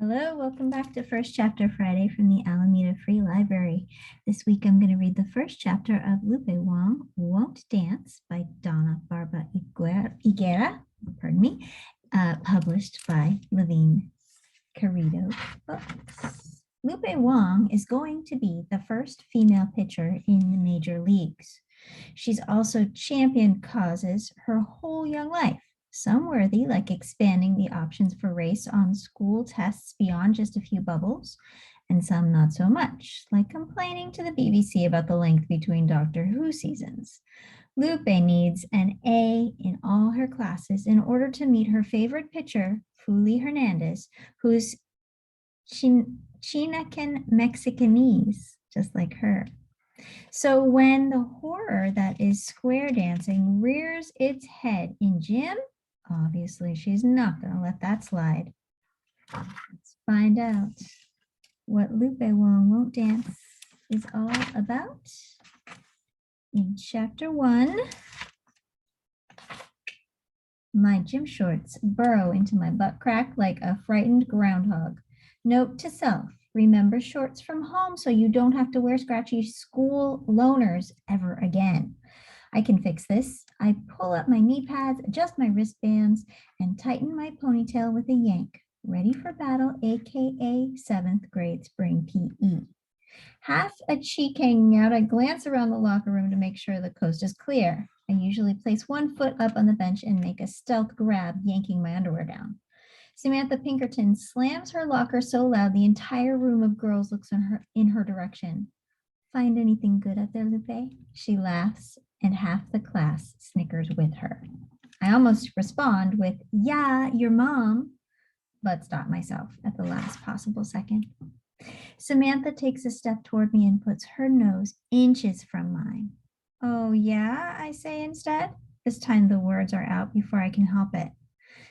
Hello, welcome back to First Chapter Friday from the Alameda Free Library. This week I'm going to read the first chapter of Lupe Wong Won't Dance by Donna Barba Higuera, published by Levine Querido Books. Lupe Wong is going to be the first female pitcher in the major leagues. She's also championed causes her whole young life. Some worthy, like expanding the options for race on school tests beyond just a few bubbles, and some not so much, like complaining to the BBC about the length between Doctor Who seasons. Lupe needs an A in all her classes in order to meet her favorite pitcher, Fuli Hernandez, who's Chinacan Mexicanese, just like her. So when the horror that is square dancing rears its head in gym, obviously she's not going to let that slide. Let's find out what Lupe Wong Won't Dance is all about. In chapter 1, my gym shorts burrow into my butt crack like a frightened groundhog. Note to self, remember shorts from home so you don't have to wear scratchy school loaners ever again. I can fix this. I pull up my knee pads, adjust my wristbands, and tighten my ponytail with a yank. Ready for battle, aka 7th grade spring PE. Half a cheek hanging out, I glance around the locker room to make sure the coast is clear. I usually place one foot up on the bench and make a stealth grab, yanking my underwear down. Samantha Pinkerton slams her locker so loud the entire room of girls looks in her direction. Find anything good up there, Lupe? She laughs, and half the class snickers with her. I almost respond with, yeah, your mom, but stop myself at the last possible second. Samantha takes a step toward me and puts her nose inches from mine. Oh, yeah, I say instead. This time the words are out before I can help it.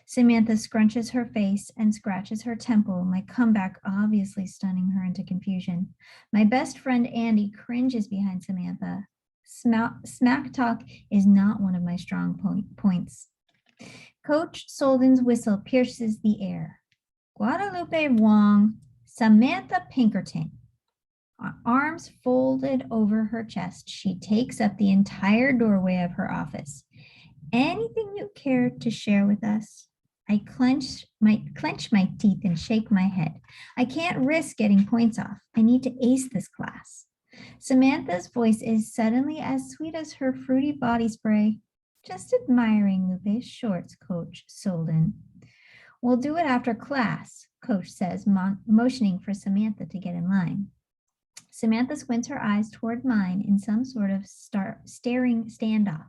Samantha scrunches her face and scratches her temple, my comeback obviously stunning her into confusion. My best friend Andy cringes behind Samantha. Smack talk is not one of my strong points. Coach Solden's whistle pierces the air. Guadalupe Wong, Samantha Pinkerton. Arms folded over her chest, she takes up the entire doorway of her office. Anything you care to share with us? I clench my teeth and shake my head. I can't risk getting points off. I need to ace this class. Samantha's voice is suddenly as sweet as her fruity body spray. Just admiring Lupe's shorts, Coach Solden. We'll do it after class, Coach says, motioning for Samantha to get in line. Samantha squints her eyes toward mine in some sort of staring standoff,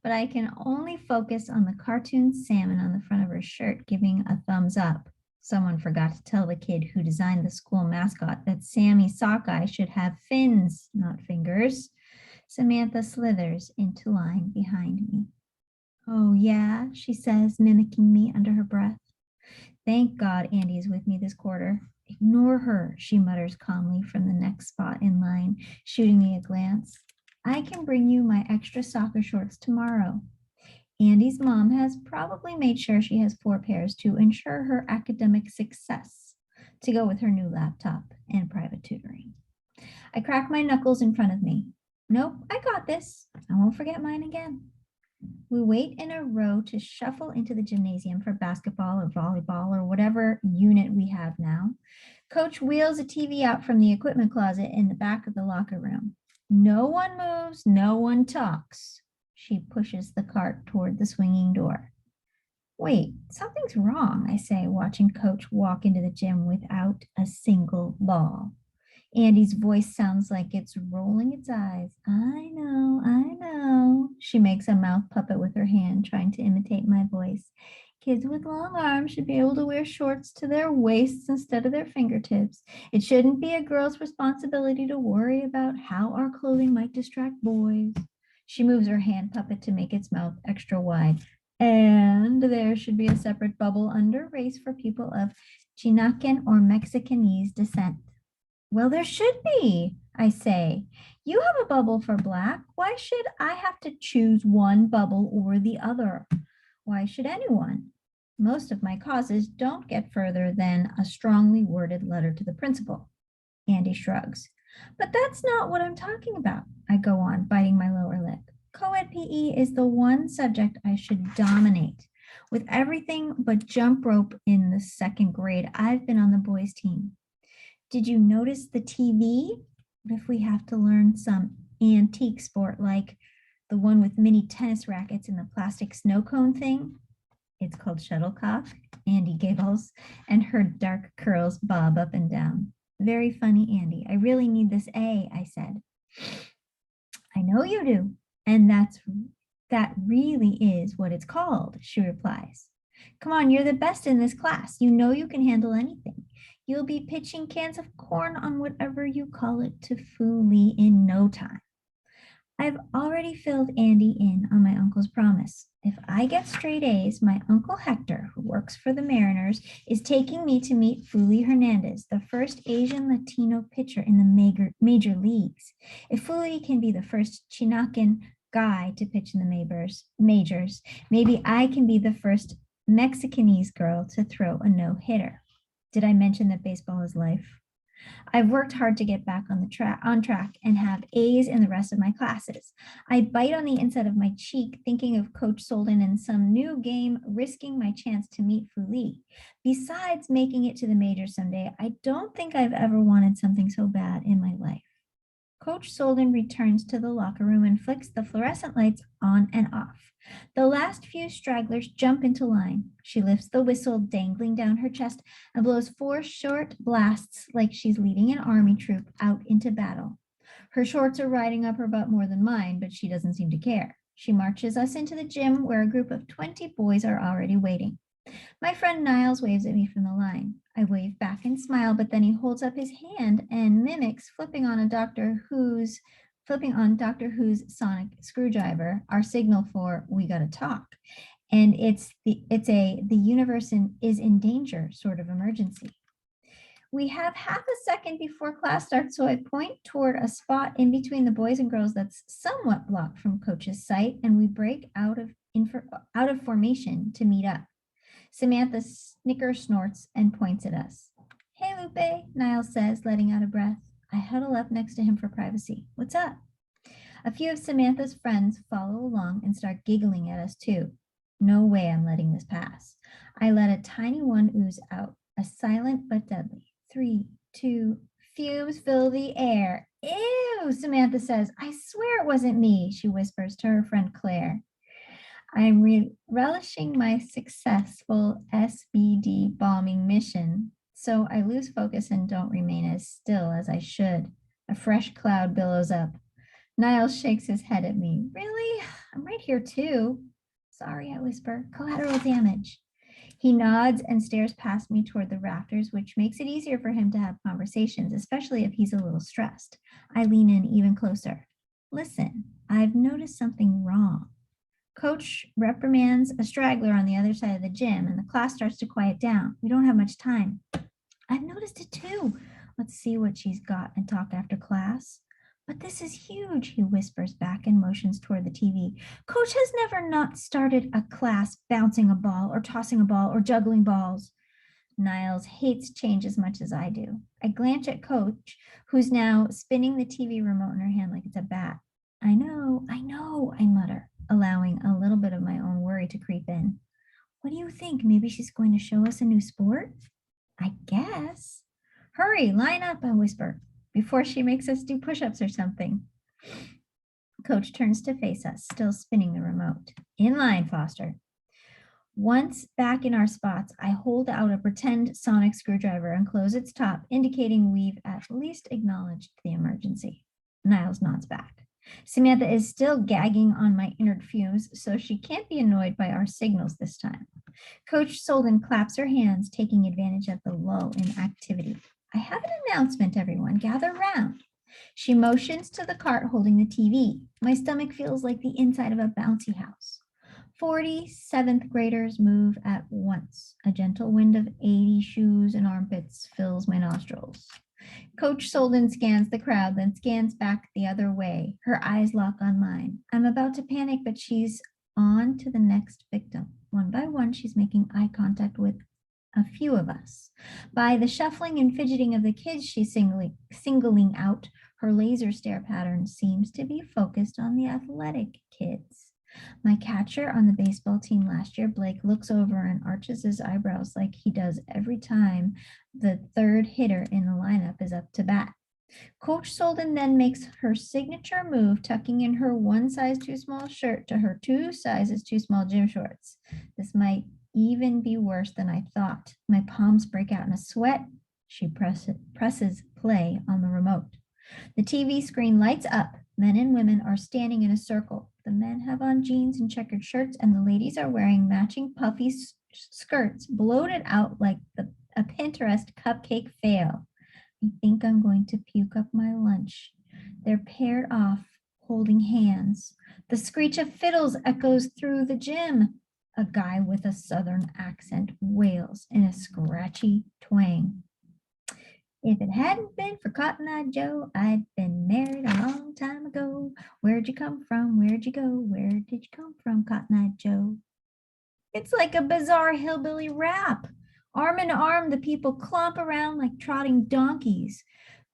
but I can only focus on the cartoon salmon on the front of her shirt, giving a thumbs up. Someone forgot to tell the kid who designed the school mascot that Sammy Sockeye should have fins, not fingers. Samantha slithers into line behind me. Oh, yeah, she says, mimicking me under her breath. Thank God Andy is with me this quarter. Ignore her, she mutters calmly from the next spot in line, shooting me a glance. I can bring you my extra soccer shorts tomorrow. Andy's mom has probably made sure she has 4 pairs to ensure her academic success, to go with her new laptop and private tutoring. I crack my knuckles in front of me. Nope, I got this. I won't forget mine again. We wait in a row to shuffle into the gymnasium for basketball or volleyball or whatever unit we have now. Coach wheels a TV out from the equipment closet in the back of the locker room. No one moves, no one talks. She pushes the cart toward the swinging door. Wait, something's wrong, I say, watching Coach walk into the gym without a single ball. Andy's voice sounds like it's rolling its eyes. I know, I know. She makes a mouth puppet with her hand, trying to imitate my voice. Kids with long arms should be able to wear shorts to their waists instead of their fingertips. It shouldn't be a girl's responsibility to worry about how our clothing might distract boys. She moves her hand puppet to make its mouth extra wide. And there should be a separate bubble under race for people of Chinacan or Mexicanese descent. Well, there should be, I say. You have a bubble for black. Why should I have to choose one bubble or the other? Why should anyone? Most of my causes don't get further than a strongly worded letter to the principal. Andy shrugs. But that's not what I'm talking about, I go on, biting my lower lip. Co-ed PE is the one subject I should dominate. With everything but jump rope in the second grade, I've been on the boys' team. Did you notice the TV? What if we have to learn some antique sport like the one with mini tennis rackets and the plastic snow cone thing? It's called shuttlecock. Andy giggles, and her dark curls bob up and down. Very funny, Andy. I really need this A, I said. I know you do. And that really is what it's called, she replies. Come on, you're the best in this class. You know you can handle anything. You'll be pitching cans of corn on whatever you call it to Fu Lee in no time. I've already filled Andy in on my uncle's promise. If I get straight A's, my uncle Hector, who works for the Mariners, is taking me to meet Fuli Hernandez, the first Asian Latino pitcher in the major leagues. If Fuli can be the first Chinacan guy to pitch in the majors, maybe I can be the first Mexicanese girl to throw a no-hitter. Did I mention that baseball is life? I've worked hard to get back on track and have A's in the rest of my classes. I bite on the inside of my cheek, thinking of Coach Solden and some new game, risking my chance to meet Fu Lee. Besides making it to the majors someday, I don't think I've ever wanted something so bad in my life. Coach Solden returns to the locker room and flicks the fluorescent lights on and off. The last few stragglers jump into line. She lifts the whistle dangling down her chest and blows 4 short blasts like she's leading an army troop out into battle. Her shorts are riding up her butt more than mine, but she doesn't seem to care. She marches us into the gym where a group of 20 boys are already waiting. My friend Niles waves at me from the line. I wave back and smile, but then he holds up his hand and mimics flipping on Doctor Who's sonic screwdriver, our signal for we gotta talk. And it's the universe is in danger sort of emergency. We have half a second before class starts, so I point toward a spot in between the boys and girls that's somewhat blocked from Coach's sight, and we break out of formation to meet up. Samantha snorts and points at us. Hey, Lupe, Niles says, letting out a breath. I huddle up next to him for privacy. What's up? A few of Samantha's friends follow along and start giggling at us too. No way I'm letting this pass. I let a tiny one ooze out, a silent but deadly. 3, 2, fumes fill the air. Ew, Samantha says. I swear it wasn't me, she whispers to her friend Claire. I'm relishing my successful SBD bombing mission, so I lose focus and don't remain as still as I should. A fresh cloud billows up. Niles shakes his head at me. Really? I'm right here too. Sorry, I whisper. Collateral damage. He nods and stares past me toward the rafters, which makes it easier for him to have conversations, especially if he's a little stressed. I lean in even closer. Listen, I've noticed something wrong. Coach reprimands a straggler on the other side of the gym, and the class starts to quiet down. We don't have much time. I've noticed it too. Let's see what she's got and talk after class. But this is huge, he whispers back and motions toward the TV. Coach has never not started a class bouncing a ball or tossing a ball or juggling balls. Niles hates change as much as I do. I glance at Coach, who's now spinning the TV remote in her hand like it's a bat. I know, I mutter, allowing a little bit of my own worry to creep in. What do you think? Maybe she's going to show us a new sport? I guess. Hurry, line up, I whisper, before she makes us do push-ups or something. Coach turns to face us, still spinning the remote. In line, Foster. Once back in our spots, I hold out a pretend sonic screwdriver and close its top, indicating we've at least acknowledged the emergency. Niles nods back. Samantha is still gagging on my inner fumes, so she can't be annoyed by our signals this time. Coach Solden claps her hands, taking advantage of the lull in activity. I have an announcement, everyone. Gather round. She motions to the cart holding the TV. My stomach feels like the inside of a bouncy house. 40 seventh graders move at once. A gentle wind of 80 shoes and armpits fills my nostrils. Coach Solden scans the crowd, then scans back the other way. Her eyes lock on mine. I'm about to panic, but she's On to the next victim. One by one, she's making eye contact with a few of us. By the shuffling and fidgeting of the kids she's singling out, her laser stare pattern seems to be focused on the athletic kids. My catcher on the baseball team last year, Blake, looks over and arches his eyebrows like he does every time the third hitter in the lineup is up to bat. Coach Solden then makes her signature move, tucking in her one size too small shirt to her two sizes too small gym shorts. This might even be worse than I thought. My palms break out in a sweat. She presses play on the remote. The TV screen lights up. Men and women are standing in a circle. The men have on jeans and checkered shirts, and the ladies are wearing matching puffy skirts, bloated out like a Pinterest cupcake fail. I think I'm going to puke up my lunch. They're paired off, holding hands. The screech of fiddles echoes through the gym. A guy with a southern accent wails in a scratchy twang. If it hadn't been for Cotton Eye Joe, I'd been married a long time ago. Where'd you come from? Where'd you go? Where did you come from, Cotton Eye Joe? It's like a bizarre hillbilly rap. Arm in arm, the people clomp around like trotting donkeys.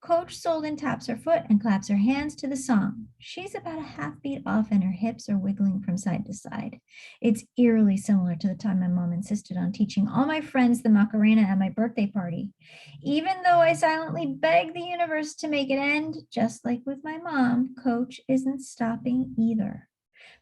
Coach Solden taps her foot and claps her hands to the song. She's about a half beat off and her hips are wiggling from side to side. It's eerily similar to the time my mom insisted on teaching all my friends the Macarena at my birthday party. Even though I silently begged the universe to make it end, just like with my mom, Coach isn't stopping either.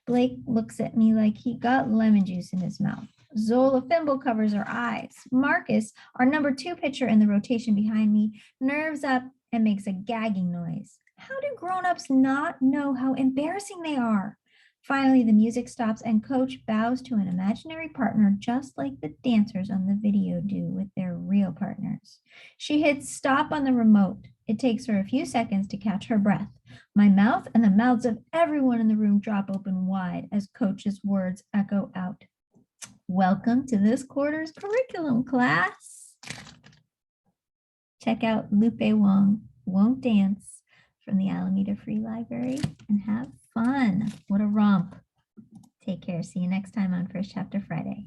Blake looks at me like he got lemon juice in his mouth. Zola Thimble covers her eyes. Marcus, our number 2 pitcher in the rotation behind me, nerves up and makes a gagging noise. How do grown-ups not know how embarrassing they are? Finally, the music stops and Coach bows to an imaginary partner just like the dancers on the video do with their real partners. She hits stop on the remote. It takes her a few seconds to catch her breath. My mouth and the mouths of everyone in the room drop open wide as Coach's words echo out. Welcome to this quarter's curriculum, class. Check out Lupe Wong Won't Dance from the Alameda Free Library and have fun. What a romp. Take care. See you next time on First Chapter Friday.